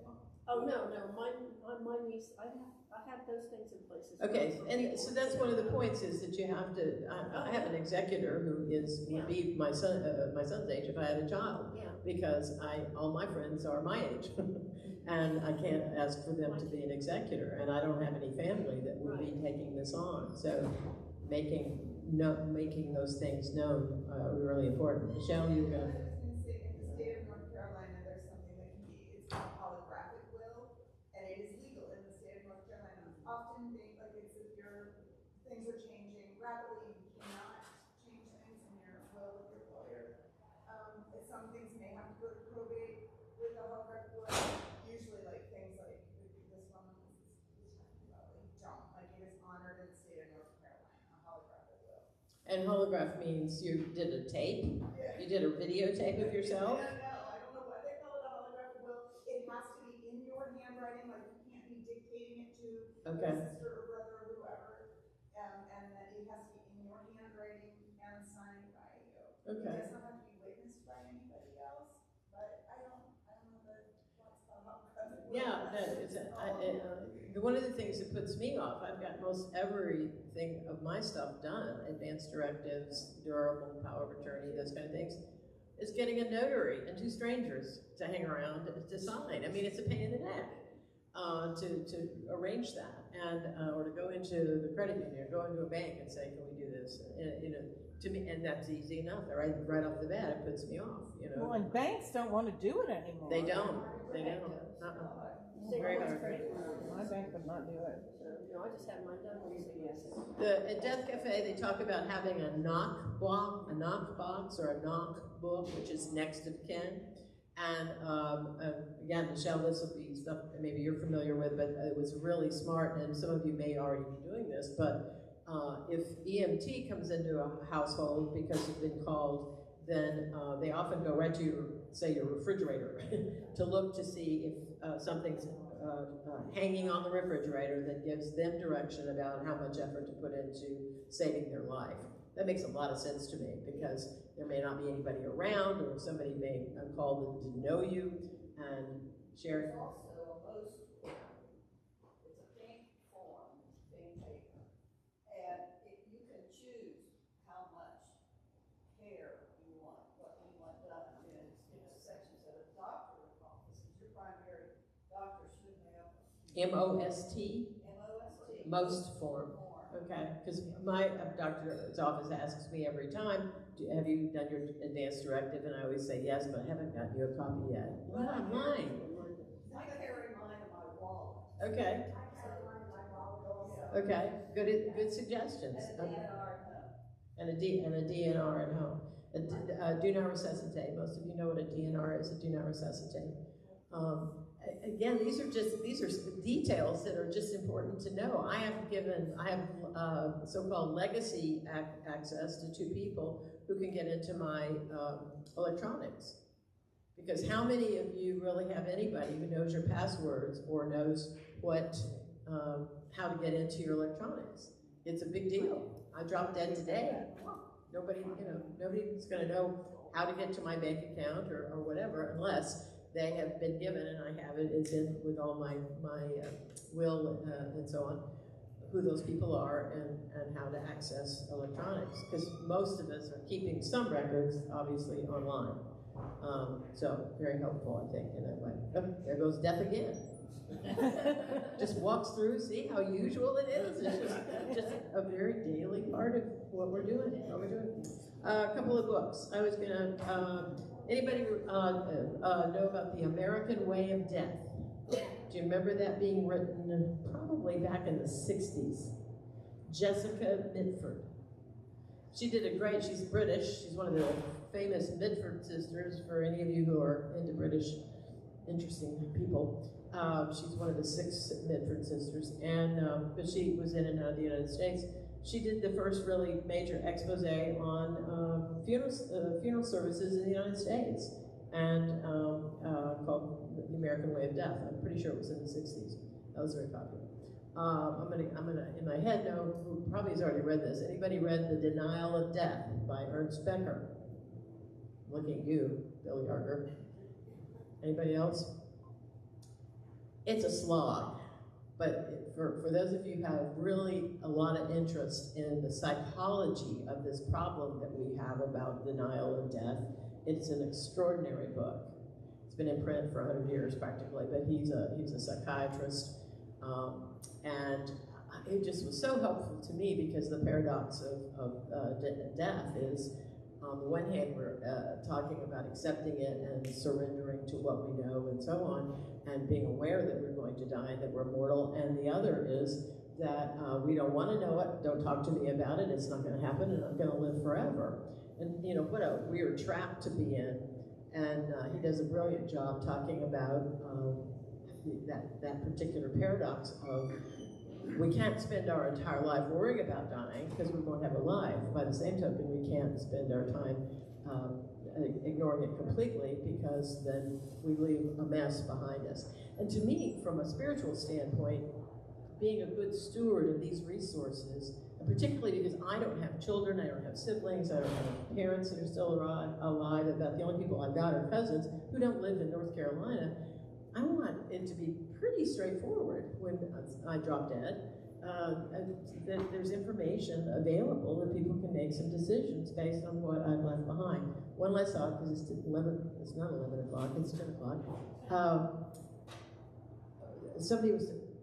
Oh, no, my niece, I have those things in place as well. Okay, and so that's one of the points is that you have to, I have an executor who would be my son's age if I had a child. Yeah. Because all my friends are my age. And I can't ask for them to be an executor, and I don't have any family that would be taking this on. So making those things known are really important. Michelle, you were gonna. In the state of North Carolina, there's something that can be, it's called holographic will, and it is legal in the state of North Carolina. Often things if things are changing rapidly, you cannot change things in your will with your lawyer. Some things may have to go to probate with a holographic will. Usually things like this one probably don't. It is honored in the state of North Carolina, a holographic will. And holograph means you did a tape? Yeah. You did a videotape of yourself? I don't know what they call it, a holographic will. It has to be in your handwriting, you can't be dictating it to Okay. your sister or brother or whoever. And that it has to be in your handwriting and signed by you. Okay. It does not have to be witnessed by anybody else, but I don't know what's the holographic will. Yeah, one of the things that puts me off, I've got most everything of my stuff done, advanced directives, durable, power of attorney, those kind of things, is getting a notary and two strangers to hang around to sign. I mean, it's a pain in the neck to arrange that, and or to go into the credit union, or go into a bank and say, can we do this? To me, and that's easy enough. Right off the bat, it puts me off. Well, and banks don't want to do it anymore. They don't. They bank don't. does. Very Very hard. credit. My bank would not do it. I just had mine done recently. At Death Cafe, they talk about having a knock block, a knock box, or a knock book, which is next of kin. And again, Michelle, this will be stuff that maybe you're familiar with, but it was really smart, and some of you may already be doing this, but if EMT comes into a household because you've been called, then they often go right to your, say, your refrigerator to look to see if something's hanging on the refrigerator that gives them direction about how much effort to put into saving their life. That makes a lot of sense to me because there may not be anybody around, or somebody may call that didn't know you. And Sharon? There's also a most form. It's a pink form, pink paper. And you can choose how much care you want, what you want done. And it's different sections of a doctor's office, because your primary doctor should have MOST? MOST. Most form. Okay, because my doctor's office asks me every time, have you done your advance directive? And I always say yes, but I haven't gotten you a copy yet. Well, I'm lying. I carry mine in my wallet. Okay, I carry mine in my wallet also. okay, good suggestions. And a DNR at home. And a DNR at home. Do not resuscitate. Most of you know what a DNR is, a do not resuscitate. Again, these are details that are just important to know. I have so-called legacy access to 2 people who can get into my electronics. Because how many of you really have anybody who knows your passwords or knows how to get into your electronics? It's a big deal. I dropped dead today. Nobody's going to know how to get to my bank account or whatever unless they have been given, and I have it, it's in with all my will and so on, who those people are and how to access electronics. Because most of us are keeping some records, obviously, online. So very helpful, I think, in that way. Oh, there goes death again. Just walks through, see how usual it is? It's just a very daily part of what we're doing. A couple of books. I was gonna, anybody know about The American Way of Death? Do you remember that being written probably back in the 60s? Jessica Mitford. She did a great, she's British, she's one of the famous Mitford sisters, for any of you who are into British, interesting people. She's one of the 6 Mitford sisters, and but she was in and out of the United States. She did the first really major expose on funeral services in the United States, and called The American Way of Death. I'm pretty sure it was in the 60s. That was very popular. I'm gonna in my head know who probably has already read this. Anybody read The Denial of Death by Ernst Becker? I'm looking at you, Billy Yarger. Anybody else? It's a slog, but for those of you who have really a lot of interest in the psychology of this problem that we have about denial of death, it's an extraordinary book. It's been in print for 100 years practically, but he's a psychiatrist, and it just was so helpful to me because the paradox of death is, on the one hand, we're talking about accepting it and surrendering to what we know and so on, and being aware that we're going to die, that we're mortal, and the other is that we don't want to know it, don't talk to me about it, it's not going to happen, and I'm going to live forever. And what a weird trap to be in. And he does a brilliant job talking about that particular paradox of we can't spend our entire life worrying about dying because we won't have a life. By the same token, we can't spend our time ignoring it completely because then we leave a mess behind us. And to me, from a spiritual standpoint, being a good steward of these resources, and particularly because I don't have children, I don't have siblings, I don't have parents that are still alive, about the only people I've got are cousins who don't live in North Carolina, I want it to be pretty straightforward when I drop dead. That there's information available that people can make some decisions based on what I've left behind. One last thought, because it's not 11 o'clock, it's 10 o'clock.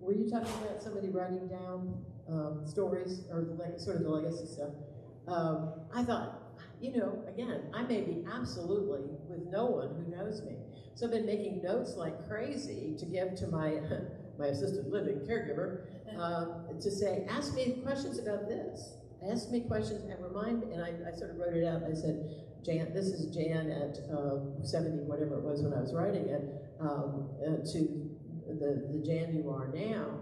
Were you talking about somebody writing down stories or sort of the legacy stuff? I thought, again, I may be absolutely with no one who knows me, So I've been making notes like crazy to give to my my assisted living caregiver to say, ask me questions about this. Ask me questions and remind me. And I sort of wrote it out. I said, Jan, this is Jan at 70, whatever it was when I was writing it, to the Jan you are now.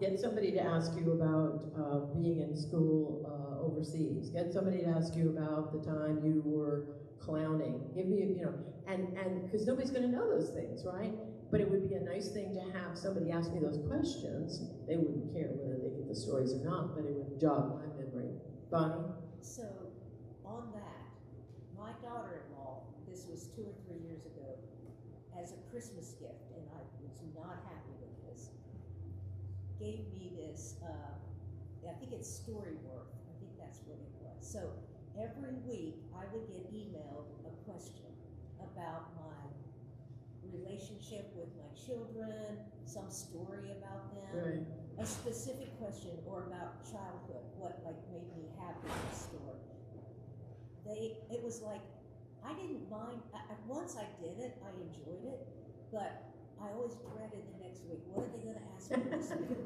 Get somebody to ask you about being in school overseas. Get somebody to ask you about the time you were clowning. Give me, and because nobody's going to know those things, right? But it would be a nice thing to have somebody ask me those questions. They wouldn't care whether they get the stories or not, but it would jog my memory. Bonnie? So, on that, my daughter-in-law, this was 2 or 3 years ago, as a Christmas gift, and I was not happy with this, gave me this, I think it's Storyworth. I think that's what it was. So, every week I would get emailed a question about my relationship with my children, some story about them, Right. a specific question, or about childhood, what like made me happy in the story. It was like, I didn't mind, once I did it, I enjoyed it, but I always dreaded the next week. What are they going to ask me this week?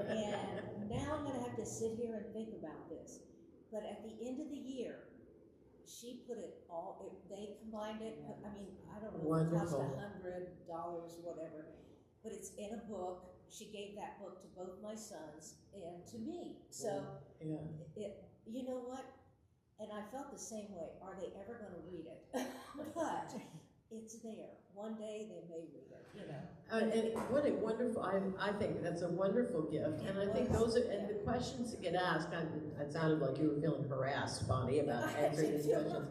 And now I'm going to have to sit here and think about this. But at the end of the year, she put it all, they combined it, I mean, I don't know if it cost Wonderful. $100, whatever, but it's in a book. She gave that book to both my sons and to me. So, Yeah. you know what? And I felt the same way. Are they ever going to read it? But it's there. One day they may read it, And what a wonderful, I think that's a wonderful gift. And I think those are, and the questions that get asked, it sounded like you were feeling harassed, Bonnie, about answering these questions.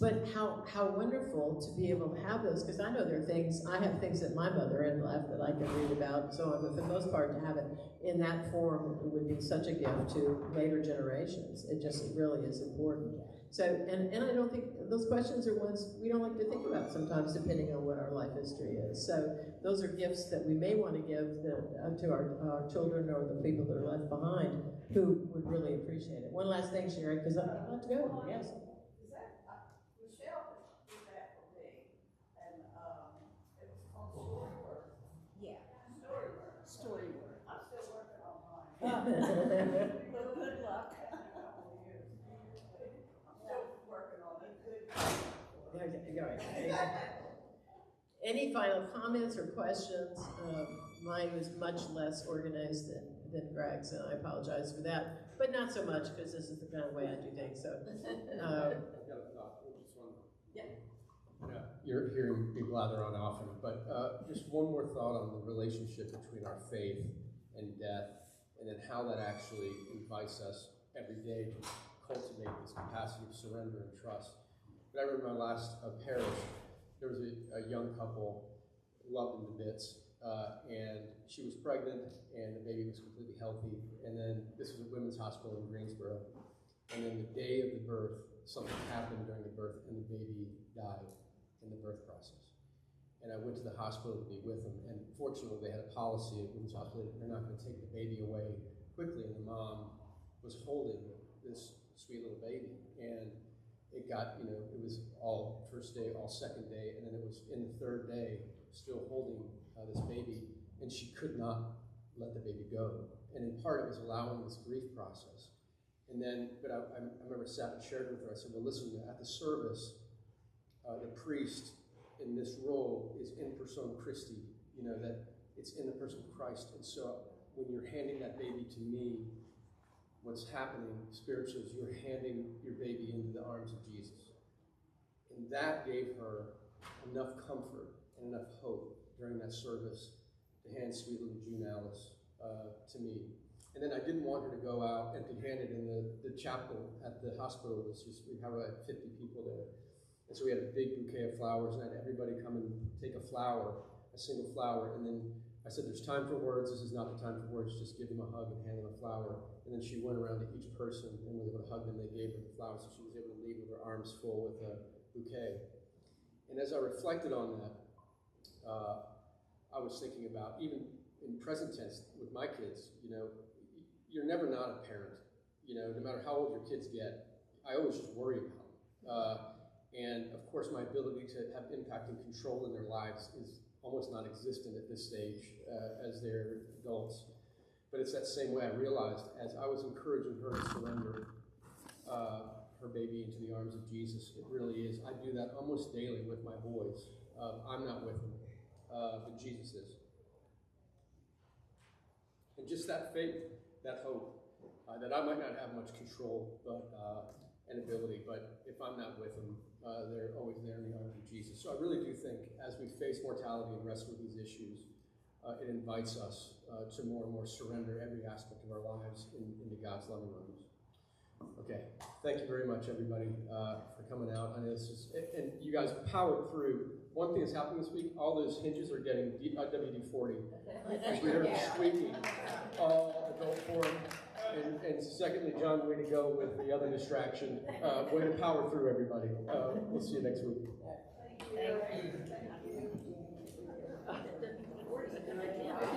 But how wonderful to be able to have those, because I know there are things, I have things that my mother had left that I can read about and so on, but for the most part, to have it in that form would be such a gift to later generations. It really is important. So, and I don't think, those questions are ones we don't like to think about sometimes, depending on what our life history is. So those are gifts that we may want to give to our children or the people that are left behind who would really appreciate it. One last thing, Sherry, because I'm about to go. Yes? Is that, Michelle did that for me, and, it was called Storyworth. Yeah, Storyworth. Storyworth. I'm still working on mine. Well, good luck. I'm still working on it. Okay, go ahead. Any final comments or questions? Mine was much less organized than Greg's, and I apologize for that. But not so much, because this is the kind of way I do things. So, I've got a thought, just one. Yeah. You're hearing me blather on often, but just one more thought on the relationship between our faith and death, and then how that actually invites us every day to cultivate this capacity of surrender and trust. But I remember my last parish, there was a young couple, loved him to bits, and she was pregnant, and the baby was completely healthy. And then this was a women's hospital in Greensboro. And then the day of the birth, something happened during the birth, and the baby died in the birth process. And I went to the hospital to be with them, and fortunately they had a policy at women's hospital that they're not going to take the baby away quickly, and the mom was holding this sweet little baby. And it got, it was all first day, all second day, and then it was in the third day, still holding this baby, and she could not let the baby go. And in part, it was allowing this grief process. And then, but I remember sat and shared with her, I said, well, listen, at the service, the priest in this role is in persona Christi, that it's in the person of Christ. And so when you're handing that baby to me, what's happening spiritually is you're handing your baby into the arms of Jesus. And that gave her enough comfort and enough hope during that service to hand sweet little June Alice to me. And then I didn't want her to go out empty-handed, in the chapel at the hospital was just, we have like 50 people there. And so we had a big bouquet of flowers, and I had everybody come and take a flower, a single flower, and then I said, there's time for words, this is not the time for words, just give them a hug and hand them a flower. And then she went around to each person and was able to hug them, they gave her the flowers, so she was able to leave with her arms full with a bouquet. And as I reflected on that, I was thinking about, even in present tense with my kids, you're never not a parent. No matter how old your kids get, I always just worry about them. And of course, my ability to have impact and control in their lives is almost non-existent at this stage as they're adults. But it's that same way I realized as I was encouraging her to surrender her baby into the arms of Jesus. It really is. I do that almost daily with my boys. I'm not with them, but Jesus is. And just that faith, that hope, that I might not have much control and ability, but if I'm not with them, they're always there in the arms of Jesus. So I really do think as we face mortality and wrestle with these issues, it invites us to more and more surrender every aspect of our lives into God's loving arms. Okay, thank you very much, everybody, for coming out. I know this is, and you guys powered through. One thing that's happening this week, all those hinges are getting WD-40. We heard them squeaking all adult forum. And secondly, John, way to go with the other distraction. Way to power through, everybody. We'll see you next week. Thank you.